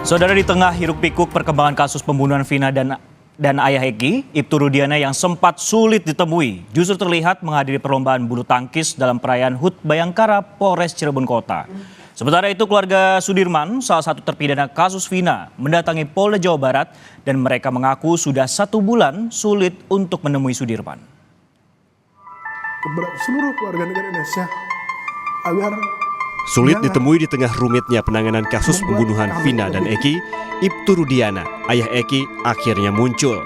Saudara, di tengah hiruk-pikuk perkembangan kasus pembunuhan Vina dan ayah Eki, Ibtu Rudiana yang sempat sulit ditemui justru terlihat menghadiri perlombaan bulu tangkis dalam perayaan HUT Bayangkara Polres Cirebon Kota. Sementara itu, keluarga Sudirman, salah satu terpidana kasus Vina, mendatangi Polda Jawa Barat dan mereka mengaku sudah 1 bulan sulit untuk menemui Sudirman. Seluruh warga negara Indonesia agar sulit ditemui di tengah rumitnya penanganan kasus pembunuhan Vina dan Eki, Ibtu Rudiana, ayah Eki, akhirnya muncul.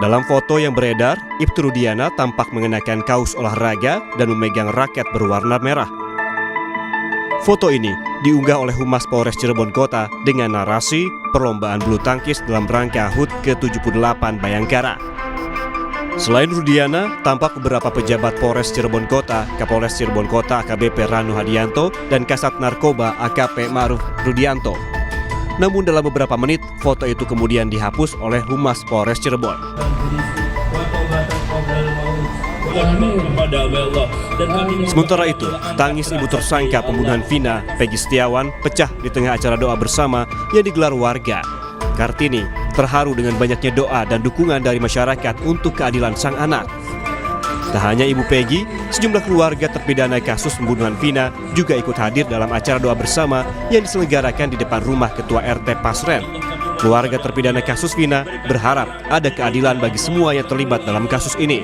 Dalam foto yang beredar, Ibtu Rudiana tampak mengenakan kaos olahraga dan memegang raket berwarna merah. Foto ini diunggah oleh Humas Polres Cirebon Kota dengan narasi perlombaan bulu tangkis dalam rangka HUT ke-78 Bayangkara. Selain Rudiana, tampak beberapa pejabat Polres Cirebon Kota, Kapolres Cirebon Kota AKBP Ranu Hadianto, dan Kasat Narkoba AKP Ma'ruf Rudianto. Namun dalam beberapa menit, foto itu kemudian dihapus oleh Humas Polres Cirebon. Sementara itu, tangis ibu tersangka pembunuhan Vina, Peggy Setiawan, pecah di tengah acara doa bersama yang digelar warga. Kartini terharu dengan banyaknya doa dan dukungan dari masyarakat untuk keadilan sang anak. Tak hanya Ibu Peggy, sejumlah keluarga terpidana kasus pembunuhan Vina juga ikut hadir dalam acara doa bersama yang diselenggarakan di depan rumah Ketua RT Pasren. Keluarga terpidana kasus Vina berharap ada keadilan bagi semua yang terlibat dalam kasus ini.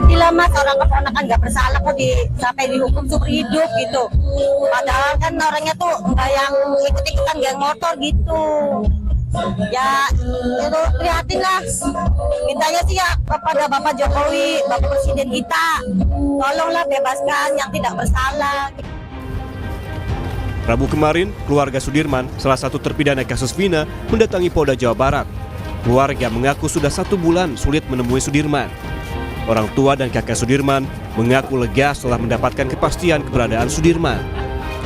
Gila mas, orang keponakan nggak bersalah kok sampai dihukum seumur hidup gitu. Padahal kan orangnya tuh nggak yang ikut-ikutan geng motor gitu. Ya itu prihatin lah. Mintanya sih ya kepada Bapak Jokowi, Bapak Presiden kita, tolonglah bebaskan yang tidak bersalah. Rabu kemarin, keluarga Sudirman, salah satu terpidana kasus Vina, mendatangi Polda Jawa Barat. Keluarga mengaku sudah 1 bulan sulit menemui Sudirman. Orang tua dan kakak Sudirman mengaku lega setelah mendapatkan kepastian keberadaan Sudirman.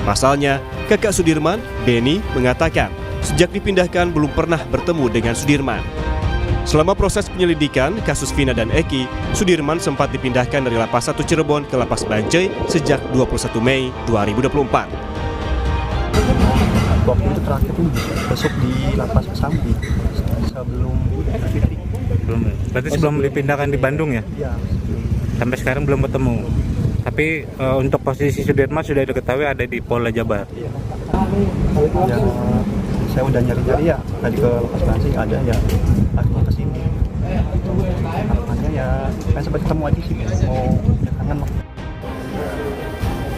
Pasalnya, kakak Sudirman, Beni, mengatakan sejak dipindahkan belum pernah bertemu dengan Sudirman. Selama proses penyelidikan kasus Vina dan Eki, Sudirman sempat dipindahkan dari Lapas 1 Cirebon ke Lapas Bancai sejak 21 Mei 2024. Waktu itu terakhir tuh besok di Lapas Kesambi sebelum Fitri. Berarti sebelum dipindahkan di Bandung ya? Iya. Sampai sekarang belum ketemu. Tapi untuk posisi Sudirman sudah diketahui ada di Polda Jabar. Iya. Ya, saya udah nyari-nyari ya, tadi ke Lapas Bancai ada ya, akhirnya ke sini. Harapannya ya, kan sempat ketemu aja sih, mau ya kangen loh.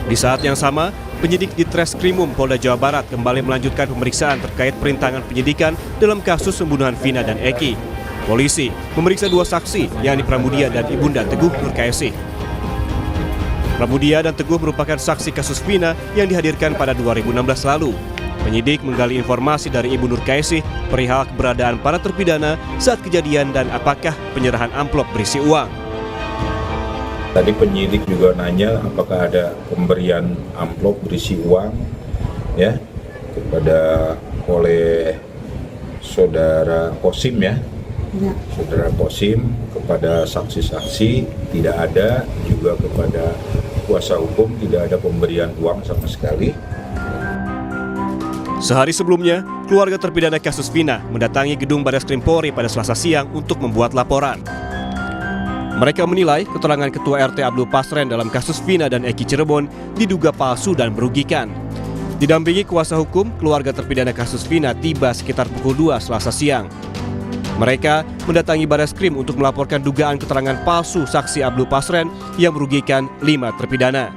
Di saat yang sama, penyidik di Treskrimum Polda Jawa Barat kembali melanjutkan pemeriksaan terkait perintangan penyidikan dalam kasus pembunuhan Vina dan Eki. Polisi memeriksa 2 saksi, yakni Pramudia dan Ibunda Teguh Nurkaesih. Pramudia dan Teguh merupakan saksi kasus Vina yang dihadirkan pada 2016 lalu. Penyidik menggali informasi dari Ibu Nurkaesih perihal keberadaan para terpidana saat kejadian dan apakah penyerahan amplop berisi uang. Tadi penyidik juga nanya apakah ada pemberian amplop berisi uang ya kepada oleh saudara Kosim ya. Saudara Kosim, kepada saksi-saksi tidak ada, juga kepada kuasa hukum tidak ada pemberian uang sama sekali. Sehari sebelumnya, keluarga terpidana kasus Vina mendatangi gedung Barreskrim Polri pada Selasa siang untuk membuat laporan. Mereka menilai keterangan Ketua RT Abdul Pasren dalam kasus Vina dan Eki Cirebon diduga palsu dan merugikan. Didampingi kuasa hukum, keluarga terpidana kasus Vina tiba sekitar pukul 2 Selasa siang. Mereka mendatangi Barreskrim untuk melaporkan dugaan keterangan palsu saksi Abdul Pasren yang merugikan 5 terpidana.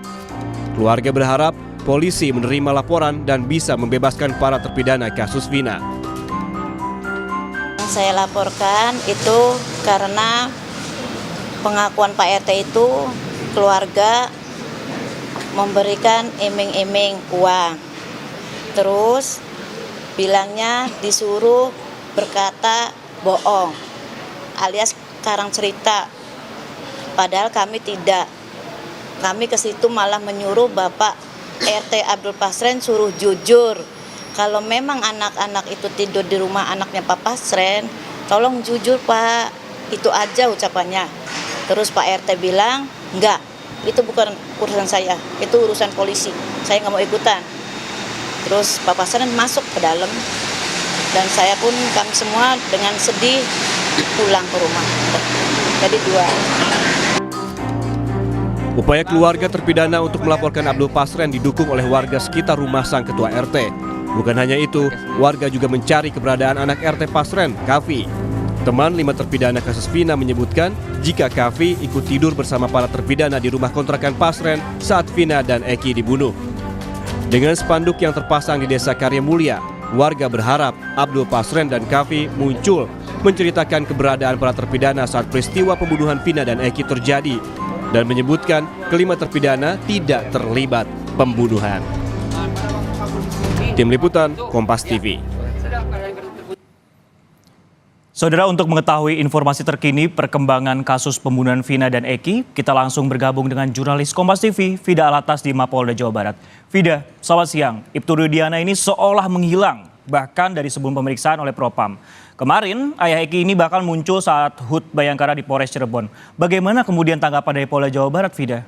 Keluarga berharap polisi menerima laporan dan bisa membebaskan para terpidana kasus Vina. Saya laporkan itu karena pengakuan Pak RT itu keluarga memberikan iming-iming uang. Terus bilangnya disuruh berkata bohong alias karang cerita. Padahal kami tidak. Kami ke situ malah menyuruh Bapak RT Abdul Pasren suruh jujur. Kalau memang anak-anak itu tidur di rumah anaknya Pak Pasren, tolong jujur Pak. Itu aja ucapannya. Terus Pak RT bilang, enggak, itu bukan urusan saya, itu urusan polisi. Saya nggak mau ikutan. Terus Pak Pasren masuk ke dalam, Dan saya pun kami semua dengan sedih pulang ke rumah. Jadi 2. Upaya keluarga terpidana untuk melaporkan Abdul Pasren didukung oleh warga sekitar rumah sang ketua RT. Bukan hanya itu, warga juga mencari keberadaan anak RT Pasren, Kavi. Teman 5 terpidana kasus Vina menyebutkan jika Kavi ikut tidur bersama para terpidana di rumah kontrakan Pasren saat Vina dan Eki dibunuh. Dengan spanduk yang terpasang di Desa Karya Mulia, warga berharap Abdul Pasren dan Kavi muncul menceritakan keberadaan para terpidana saat peristiwa pembunuhan Vina dan Eki terjadi dan menyebutkan kelima terpidana tidak terlibat pembunuhan. Tim Liputan, Kompas TV. Saudara, untuk mengetahui informasi terkini perkembangan kasus pembunuhan Vina dan Eki, kita langsung bergabung dengan jurnalis Kompas TV, Vida Alatas di Mapolda Jawa Barat. Vida, selamat siang. Ibtu Rudiana ini seolah menghilang, bahkan dari sebelum pemeriksaan oleh Propam. Kemarin, ayah Eki ini bahkan muncul saat HUT Bayangkara di Polres Cirebon. Bagaimana kemudian tanggapan dari Polda Jawa Barat, Vida?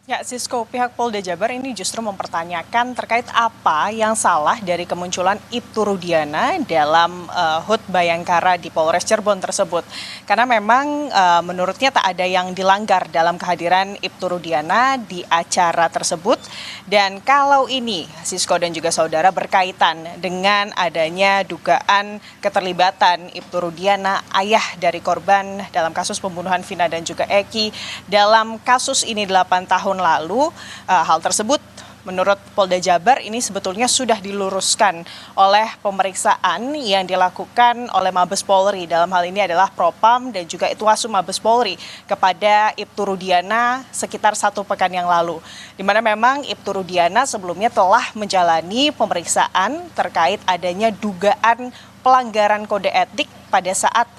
Ya, Sisko, pihak Polda Jabar ini justru mempertanyakan terkait apa yang salah dari kemunculan Ibtu Rudiana dalam HUT Bayangkara di Polres Cirebon tersebut. Karena memang menurutnya tak ada yang dilanggar dalam kehadiran Ibtu Rudiana di acara tersebut. Dan kalau ini, Sisko dan juga saudara, berkaitan dengan adanya dugaan keterlibatan Ibtu Rudiana, ayah dari korban dalam kasus pembunuhan Vina dan juga Eki, dalam kasus ini 8 tahun lalu, hal tersebut menurut Polda Jabar ini sebetulnya sudah diluruskan oleh pemeriksaan yang dilakukan oleh Mabes Polri. Dalam hal ini adalah Propam dan juga Itwasum Mabes Polri kepada Ibtu Rudiana sekitar 1 pekan yang lalu. Di mana memang Ibtu Rudiana sebelumnya telah menjalani pemeriksaan terkait adanya dugaan pelanggaran kode etik pada saat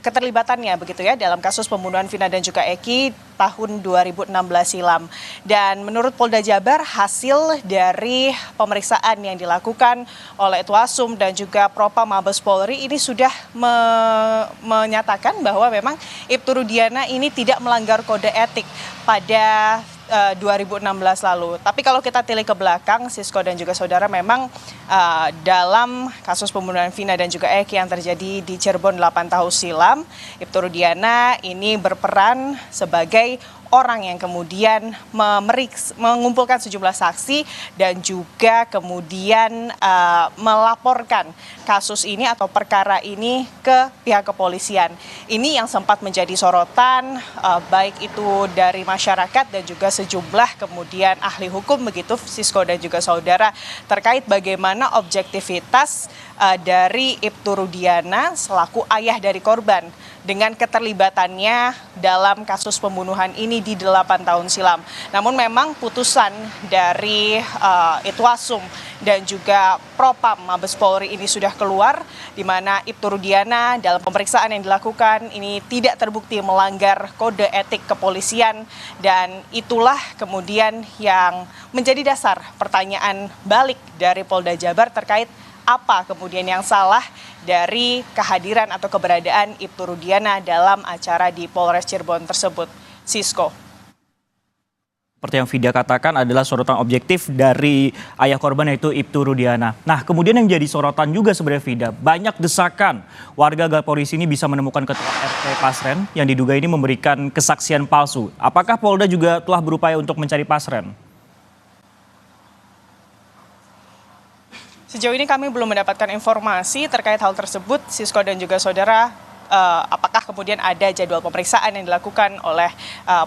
keterlibatannya begitu ya dalam kasus pembunuhan Vina dan juga Eki tahun 2016 silam. Dan menurut Polda Jabar, hasil dari pemeriksaan yang dilakukan oleh Itwasum dan juga Propam Mabes Polri ini sudah menyatakan bahwa memang Ibtu Rudiana ini tidak melanggar kode etik pada 2016 lalu. Tapi kalau kita tilik ke belakang, Sisko dan juga saudara, memang dalam kasus pembunuhan Vina dan juga Eki yang terjadi di Cirebon 8 tahun silam, Ibtu Rudiana ini berperan sebagai orang yang kemudian mengumpulkan sejumlah saksi dan juga kemudian melaporkan kasus ini atau perkara ini ke pihak kepolisian. Ini yang sempat menjadi sorotan baik itu dari masyarakat dan juga sejumlah kemudian ahli hukum begitu, Sisko dan juga saudara, terkait bagaimana objektivitas dari Ibtu Rudiana selaku ayah dari korban dengan keterlibatannya dalam kasus pembunuhan ini di 8 tahun silam. Namun memang putusan dari Itwasum dan juga Propam Mabes Polri ini sudah keluar, di mana Ibtu Rudiana dalam pemeriksaan yang dilakukan ini tidak terbukti melanggar kode etik kepolisian, dan itulah kemudian yang menjadi dasar pertanyaan balik dari Polda Jabar terkait apa kemudian yang salah dari kehadiran atau keberadaan Ibtu Rudiana dalam acara di Polres Cirebon tersebut. Sisko. Seperti yang Vida katakan adalah sorotan objektif dari ayah korban yaitu Ibtu Rudiana. Nah, kemudian yang jadi sorotan juga sebenarnya Vida, banyak desakan warga agar polisi ini bisa menemukan ketua RT Pasren yang diduga ini memberikan kesaksian palsu. Apakah Polda juga telah berupaya untuk mencari Pasren? Sejauh ini kami belum mendapatkan informasi terkait hal tersebut, Sisko dan juga saudara. Apakah kemudian ada jadwal pemeriksaan yang dilakukan oleh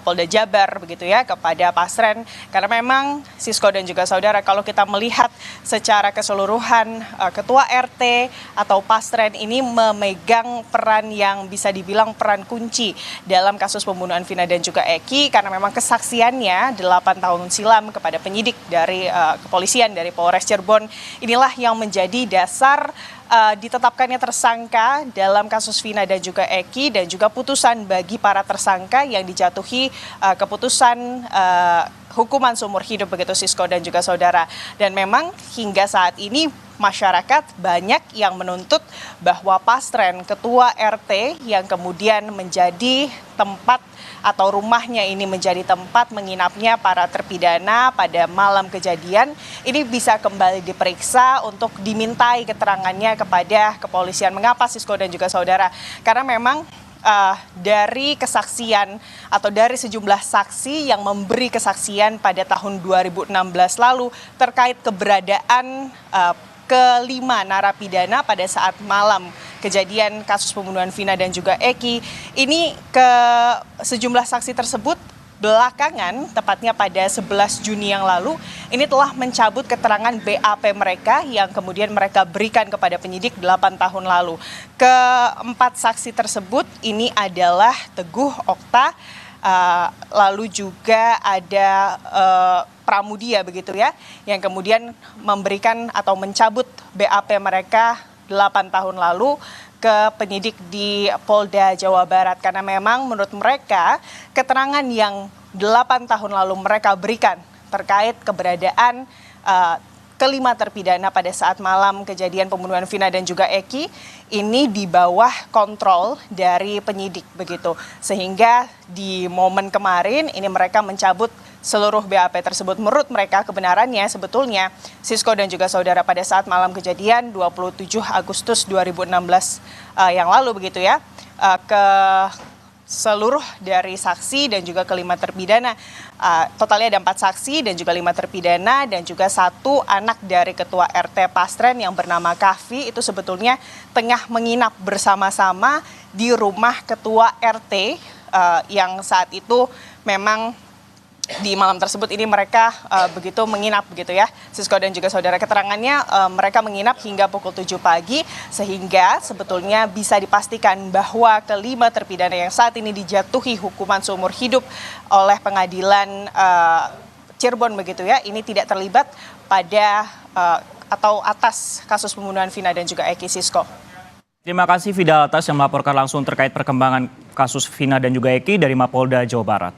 Polda Jabar begitu ya kepada Pasren, karena memang Sisko dan juga saudara, kalau kita melihat secara keseluruhan ketua RT atau Pasren ini memegang peran yang bisa dibilang peran kunci dalam kasus pembunuhan Vina dan juga Eki, karena memang kesaksiannya 8 tahun silam kepada penyidik dari kepolisian dari Polres Cirebon inilah yang menjadi dasar ditetapkannya tersangka dalam kasus Vina dan juga Eki, dan juga putusan bagi para tersangka yang dijatuhi keputusan hukuman seumur hidup begitu, Sisko dan juga saudara. Dan memang hingga saat ini masyarakat banyak yang menuntut bahwa Pastren, ketua RT yang kemudian menjadi tempat atau rumahnya ini menjadi tempat menginapnya para terpidana pada malam kejadian, ini bisa kembali diperiksa untuk dimintai keterangannya kepada kepolisian. Mengapa Sisko dan juga saudara? Karena memang dari kesaksian atau dari sejumlah saksi yang memberi kesaksian pada tahun 2016 lalu terkait keberadaan kelima narapidana pada saat malam kejadian kasus pembunuhan Vina dan juga Eki, ini ke sejumlah saksi tersebut belakangan, tepatnya pada 11 Juni yang lalu, ini telah mencabut keterangan BAP mereka yang kemudian mereka berikan kepada penyidik 8 tahun lalu. Keempat saksi tersebut ini adalah Teguh Okta, lalu juga ada Pramudia begitu ya, yang kemudian memberikan atau mencabut BAP mereka 8 tahun lalu ke penyidik di Polda Jawa Barat, karena memang menurut mereka keterangan yang 8 tahun lalu mereka berikan terkait keberadaan kelima terpidana pada saat malam kejadian pembunuhan Vina dan juga Eki ini di bawah kontrol dari penyidik begitu, sehingga di momen kemarin ini mereka mencabut seluruh BAP tersebut. Menurut mereka kebenarannya sebetulnya Sisko dan juga saudara pada saat malam kejadian 27 Agustus 2016 yang lalu begitu ya, ke seluruh dari saksi dan juga kelima terpidana, totalnya ada 4 saksi dan juga 5 terpidana dan juga 1 anak dari ketua RT Pastren yang bernama Kahvi itu sebetulnya tengah menginap bersama-sama di rumah ketua RT yang saat itu memang di malam tersebut ini mereka begitu menginap begitu ya, Sisko dan juga saudara. Keterangannya mereka menginap hingga pukul 7 pagi sehingga sebetulnya bisa dipastikan bahwa kelima terpidana yang saat ini dijatuhi hukuman seumur hidup oleh pengadilan Cirebon begitu ya, ini tidak terlibat pada atau atas kasus pembunuhan Vina dan juga Eki. Sisko. Terima kasih Fidel Atas yang melaporkan langsung terkait perkembangan kasus Vina dan juga Eki dari Mapolda Jawa Barat.